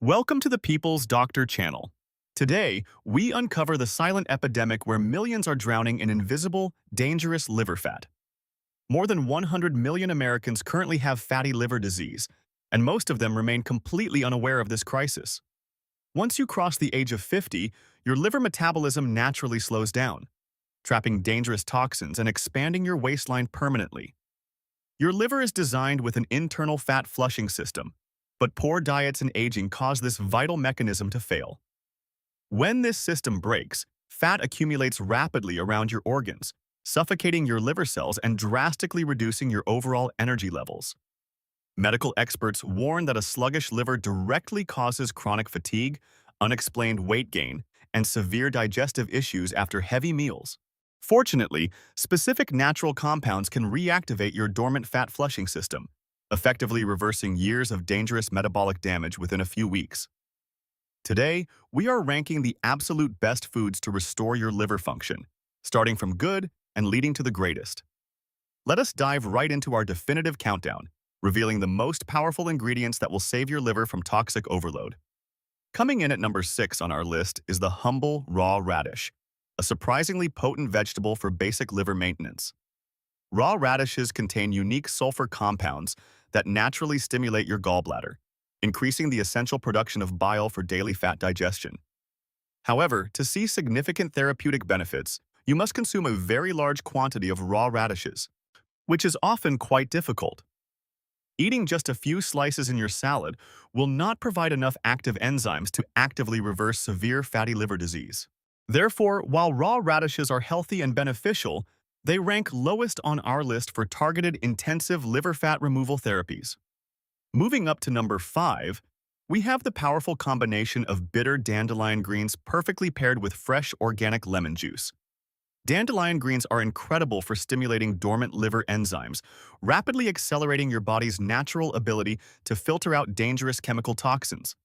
Welcome to the People's Doctor channel. Today, we uncover the silent epidemic where millions are drowning in invisible, dangerous liver fat. More than 100 million Americans currently have fatty liver disease, and most of them remain completely unaware of this crisis. Once you cross the age of 50, your liver metabolism naturally slows down, trapping dangerous toxins and expanding your waistline permanently. Your liver is designed with an internal fat flushing system, but poor diets and aging cause this vital mechanism to fail. When this system breaks, fat accumulates rapidly around your organs, suffocating your liver cells and drastically reducing your overall energy levels. Medical experts warn that a sluggish liver directly causes chronic fatigue, unexplained weight gain, and severe digestive issues after heavy meals. Fortunately, specific natural compounds can reactivate your dormant fat flushing system, effectively reversing years of dangerous metabolic damage within a few weeks. Today, we are ranking the absolute best foods to restore your liver function, starting from good and leading to the greatest. Let us dive right into our definitive countdown, revealing the most powerful ingredients that will save your liver from toxic overload. Coming in at number 6 on our list is the humble raw radish, a surprisingly potent vegetable for basic liver maintenance. Raw radishes contain unique sulfur compounds that naturally stimulate your gallbladder, increasing the essential production of bile for daily fat digestion. However, to see significant therapeutic benefits, you must consume a very large quantity of raw radishes, which is often quite difficult. Eating just a few slices in your salad will not provide enough active enzymes to actively reverse severe fatty liver disease. Therefore, while raw radishes are healthy and beneficial, they rank lowest on our list for targeted intensive liver fat removal therapies. Moving up to number 5, we have the powerful combination of bitter dandelion greens perfectly paired with fresh organic lemon juice. Dandelion greens are incredible for stimulating dormant liver enzymes, rapidly accelerating your body's natural ability to filter out dangerous chemical toxins.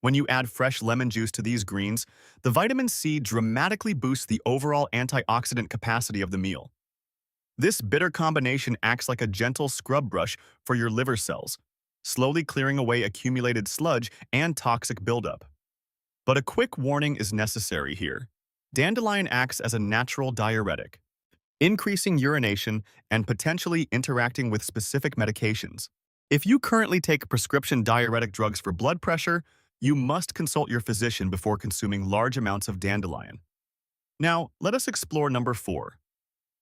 When you add fresh lemon juice to these greens, the vitamin C dramatically boosts the overall antioxidant capacity of the meal. This bitter combination acts like a gentle scrub brush for your liver cells, slowly clearing away accumulated sludge and toxic buildup. But a quick warning is necessary here. Dandelion acts as a natural diuretic, increasing urination and potentially interacting with specific medications. If you currently take prescription diuretic drugs for blood pressure, you must consult your physician before consuming large amounts of dandelion. Now, let us explore number 4.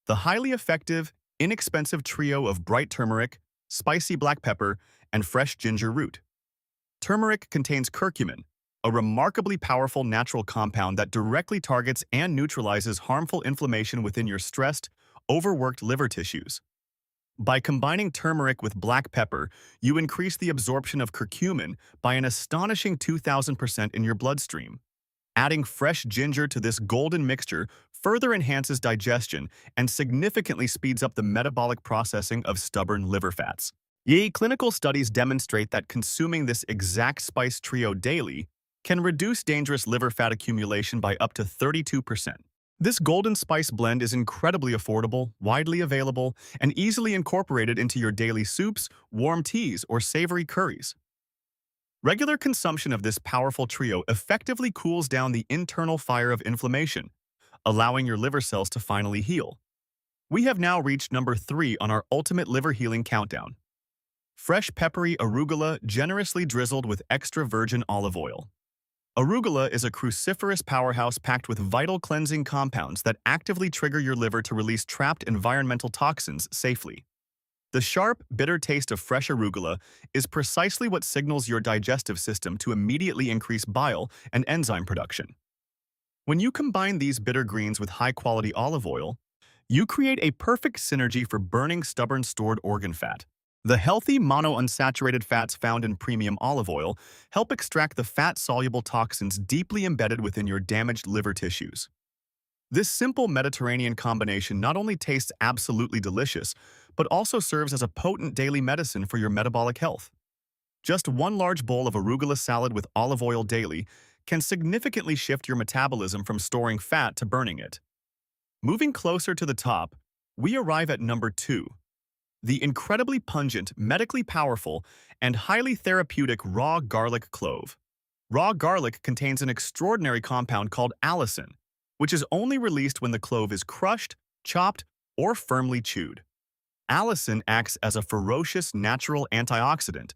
The highly effective, inexpensive trio of bright turmeric, spicy black pepper, and fresh ginger root. Turmeric contains curcumin, a remarkably powerful natural compound that directly targets and neutralizes harmful inflammation within your stressed, overworked liver tissues. By combining turmeric with black pepper, you increase the absorption of curcumin by an astonishing 2,000% in your bloodstream. Adding fresh ginger to this golden mixture further enhances digestion and significantly speeds up the metabolic processing of stubborn liver fats. Yet, clinical studies demonstrate that consuming this exact spice trio daily can reduce dangerous liver fat accumulation by up to 32%. This golden spice blend is incredibly affordable, widely available, and easily incorporated into your daily soups, warm teas, or savory curries. Regular consumption of this powerful trio effectively cools down the internal fire of inflammation, allowing your liver cells to finally heal. We have now reached number 3 on our ultimate liver healing countdown. Fresh peppery arugula generously drizzled with extra virgin olive oil. Arugula is a cruciferous powerhouse packed with vital cleansing compounds that actively trigger your liver to release trapped environmental toxins safely. The sharp, bitter taste of fresh arugula is precisely what signals your digestive system to immediately increase bile and enzyme production. When you combine these bitter greens with high-quality olive oil, you create a perfect synergy for burning stubborn stored organ fat. The healthy monounsaturated fats found in premium olive oil help extract the fat-soluble toxins deeply embedded within your damaged liver tissues. This simple Mediterranean combination not only tastes absolutely delicious, but also serves as a potent daily medicine for your metabolic health. Just one large bowl of arugula salad with olive oil daily can significantly shift your metabolism from storing fat to burning it. Moving closer to the top, we arrive at number 2. the incredibly pungent, medically powerful, and highly therapeutic raw garlic clove. Raw garlic contains an extraordinary compound called allicin, which is only released when the clove is crushed, chopped, or firmly chewed. Allicin acts as a ferocious natural antioxidant,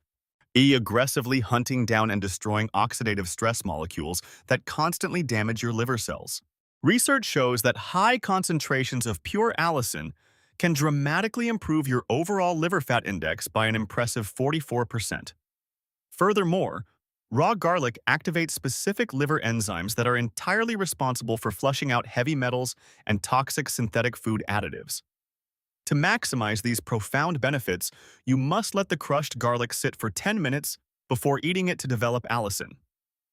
aggressively hunting down and destroying oxidative stress molecules that constantly damage your liver cells. Research shows that high concentrations of pure allicin can dramatically improve your overall liver fat index by an impressive 44%. Furthermore, raw garlic activates specific liver enzymes that are entirely responsible for flushing out heavy metals and toxic synthetic food additives. To maximize these profound benefits, you must let the crushed garlic sit for 10 minutes before eating it to develop allicin.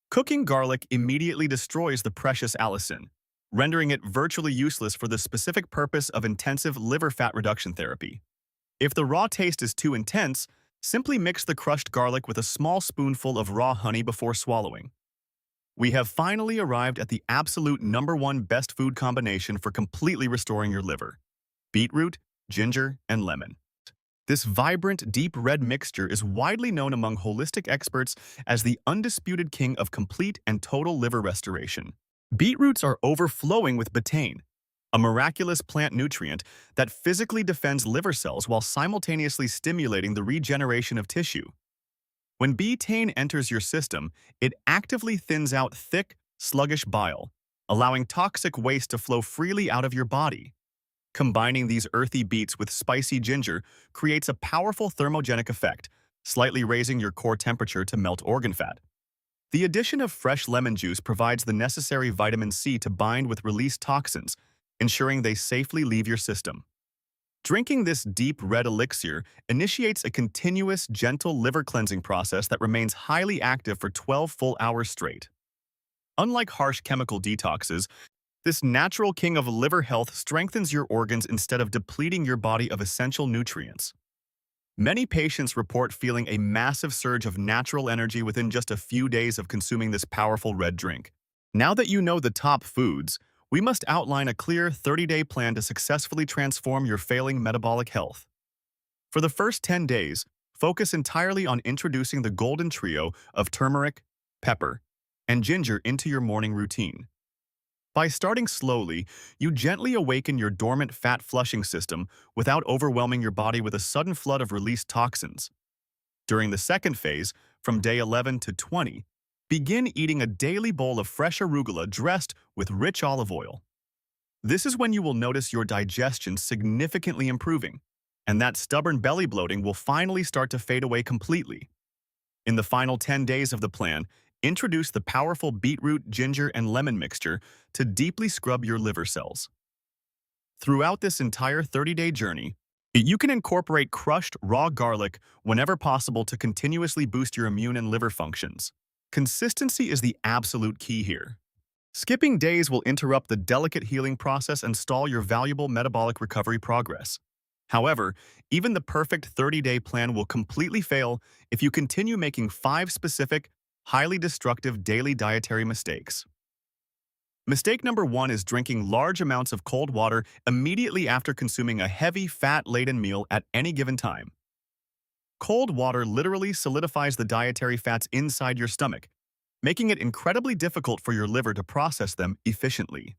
Cooking garlic immediately destroys the precious allicin, rendering it virtually useless for the specific purpose of intensive liver fat reduction therapy. If the raw taste is too intense, simply mix the crushed garlic with a small spoonful of raw honey before swallowing. We have finally arrived at the absolute #1 best food combination for completely restoring your liver: beetroot, ginger, and lemon. This vibrant, deep red mixture is widely known among holistic experts as the undisputed king of complete and total liver restoration. Beetroots are overflowing with betaine, a miraculous plant nutrient that physically defends liver cells while simultaneously stimulating the regeneration of tissue. When betaine enters your system, it actively thins out thick, sluggish bile, allowing toxic waste to flow freely out of your body. Combining these earthy beets with spicy ginger creates a powerful thermogenic effect, slightly raising your core temperature to melt organ fat. The addition of fresh lemon juice provides the necessary vitamin C to bind with released toxins, ensuring they safely leave your system. Drinking this deep red elixir initiates a continuous, gentle liver cleansing process that remains highly active for 12 full hours straight. Unlike harsh chemical detoxes, this natural king of liver health strengthens your organs instead of depleting your body of essential nutrients. Many patients report feeling a massive surge of natural energy within just a few days of consuming this powerful red drink. Now that you know the top foods, we must outline a clear 30-day plan to successfully transform your failing metabolic health. For the first 10 days, focus entirely on introducing the golden trio of turmeric, pepper, and ginger into your morning routine. By starting slowly, you gently awaken your dormant fat-flushing system without overwhelming your body with a sudden flood of released toxins. During the second phase, from day 11 to 20, begin eating a daily bowl of fresh arugula dressed with rich olive oil. This is when you will notice your digestion significantly improving, and that stubborn belly bloating will finally start to fade away completely. In the final 10 days of the plan, introduce the powerful beetroot, ginger, and lemon mixture to deeply scrub your liver cells. Throughout this entire 30-day journey, you can incorporate crushed raw garlic whenever possible to continuously boost your immune and liver functions. Consistency is the absolute key here. Skipping days will interrupt the delicate healing process and stall your valuable metabolic recovery progress. However, even the perfect 30-day plan will completely fail if you continue making 5 specific, highly destructive daily dietary mistakes. Mistake number 1 is drinking large amounts of cold water immediately after consuming a heavy, fat-laden meal at any given time. Cold water literally solidifies the dietary fats inside your stomach, making it incredibly difficult for your liver to process them efficiently.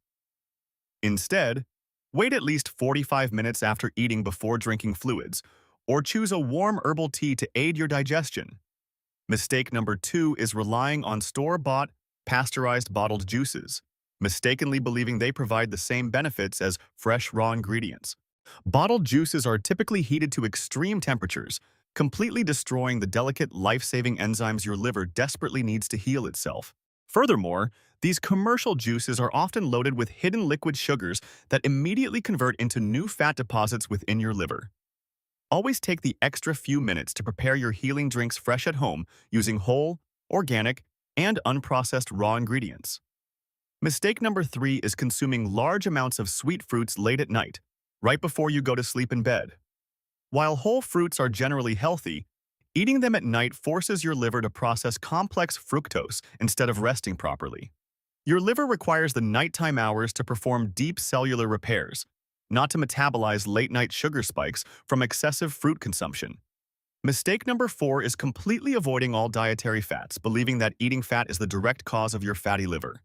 Instead, wait at least 45 minutes after eating before drinking fluids, or choose a warm herbal tea to aid your digestion. Mistake number 2 is relying on store-bought, pasteurized bottled juices, mistakenly believing they provide the same benefits as fresh raw ingredients. Bottled juices are typically heated to extreme temperatures, completely destroying the delicate, life-saving enzymes your liver desperately needs to heal itself. Furthermore, these commercial juices are often loaded with hidden liquid sugars that immediately convert into new fat deposits within your liver. Always take the extra few minutes to prepare your healing drinks fresh at home using whole, organic, and unprocessed raw ingredients. Mistake number 3 is consuming large amounts of sweet fruits late at night, right before you go to sleep in bed. While whole fruits are generally healthy, eating them at night forces your liver to process complex fructose instead of resting properly. Your liver requires the nighttime hours to perform deep cellular repairs, not to metabolize late-night sugar spikes from excessive fruit consumption. Mistake number 4 is completely avoiding all dietary fats, believing that eating fat is the direct cause of your fatty liver.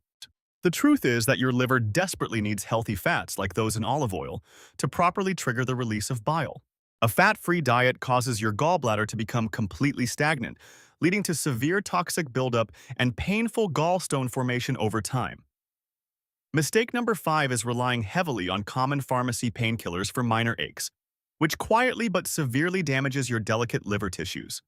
The truth is that your liver desperately needs healthy fats, like those in olive oil, to properly trigger the release of bile. A fat-free diet causes your gallbladder to become completely stagnant, leading to severe toxic buildup and painful gallstone formation over time. Mistake number 5 is relying heavily on common pharmacy painkillers for minor aches, which quietly but severely damages your delicate liver tissues.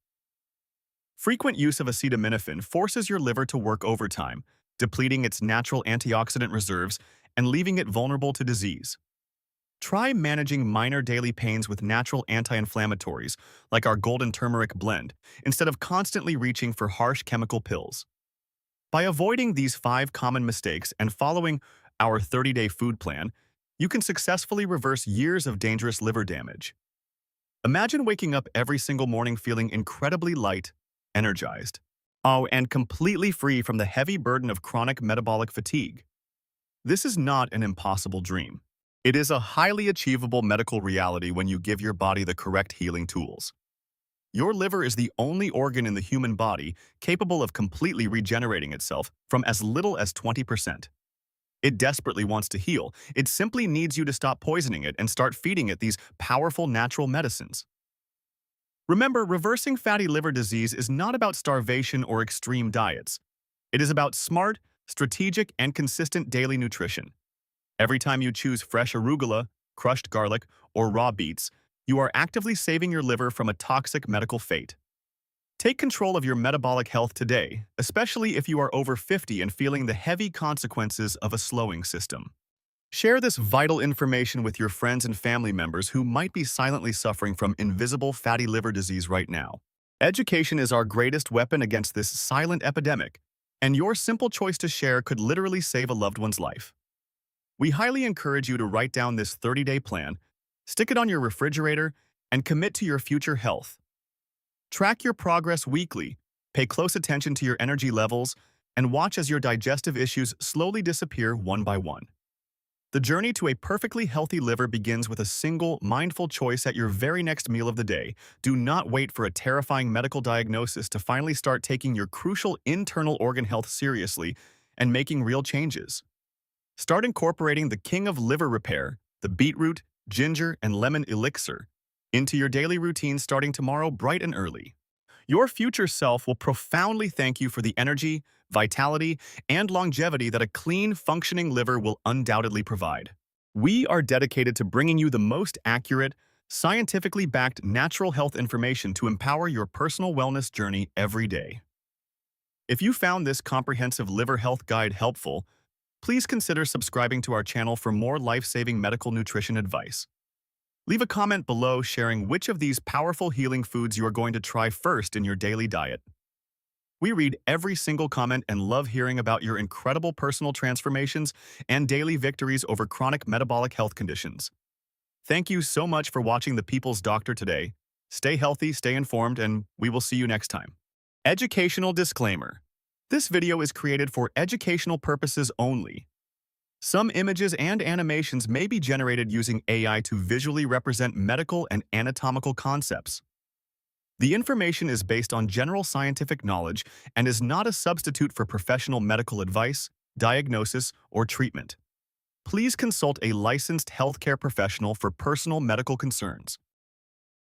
Frequent use of acetaminophen forces your liver to work overtime, depleting its natural antioxidant reserves and leaving it vulnerable to disease. Try managing minor daily pains with natural anti-inflammatories, like our golden turmeric blend, instead of constantly reaching for harsh chemical pills. By avoiding these 5 common mistakes and following our 30-day food plan, you can successfully reverse years of dangerous liver damage. Imagine waking up every single morning feeling incredibly light, energized, and completely free from the heavy burden of chronic metabolic fatigue. This is not an impossible dream. It is a highly achievable medical reality when you give your body the correct healing tools. Your liver is the only organ in the human body capable of completely regenerating itself from as little as 20%. It desperately wants to heal. It simply needs you to stop poisoning it and start feeding it these powerful natural medicines. Remember, reversing fatty liver disease is not about starvation or extreme diets. It is about smart, strategic, and consistent daily nutrition. Every time you choose fresh arugula, crushed garlic, or raw beets, you are actively saving your liver from a toxic medical fate. Take control of your metabolic health today, especially if you are over 50 and feeling the heavy consequences of a slowing system. Share this vital information with your friends and family members who might be silently suffering from invisible fatty liver disease right now. Education is our greatest weapon against this silent epidemic, and your simple choice to share could literally save a loved one's life. We highly encourage you to write down this 30-day plan, stick it on your refrigerator, and commit to your future health. Track your progress weekly, pay close attention to your energy levels, and watch as your digestive issues slowly disappear one by one. The journey to a perfectly healthy liver begins with a single, mindful choice at your very next meal of the day. Do not wait for a terrifying medical diagnosis to finally start taking your crucial internal organ health seriously and making real changes. Start incorporating the king of liver repair, the beetroot, ginger, and lemon elixir, into your daily routine starting tomorrow bright and early. Your future self will profoundly thank you for the energy, vitality, and longevity that a clean, functioning liver will undoubtedly provide. We are dedicated to bringing you the most accurate, scientifically backed natural health information to empower your personal wellness journey every day. If you found this comprehensive liver health guide helpful, please consider subscribing to our channel for more life-saving medical nutrition advice. Leave a comment below sharing which of these powerful healing foods you are going to try first in your daily diet. We read every single comment and love hearing about your incredible personal transformations and daily victories over chronic metabolic health conditions. Thank you so much for watching The People's Doctor today. Stay healthy, stay informed, and we will see you next time. Educational disclaimer. This video is created for educational purposes only. Some images and animations may be generated using AI to visually represent medical and anatomical concepts. The information is based on general scientific knowledge and is not a substitute for professional medical advice, diagnosis, or treatment. Please consult a licensed healthcare professional for personal medical concerns.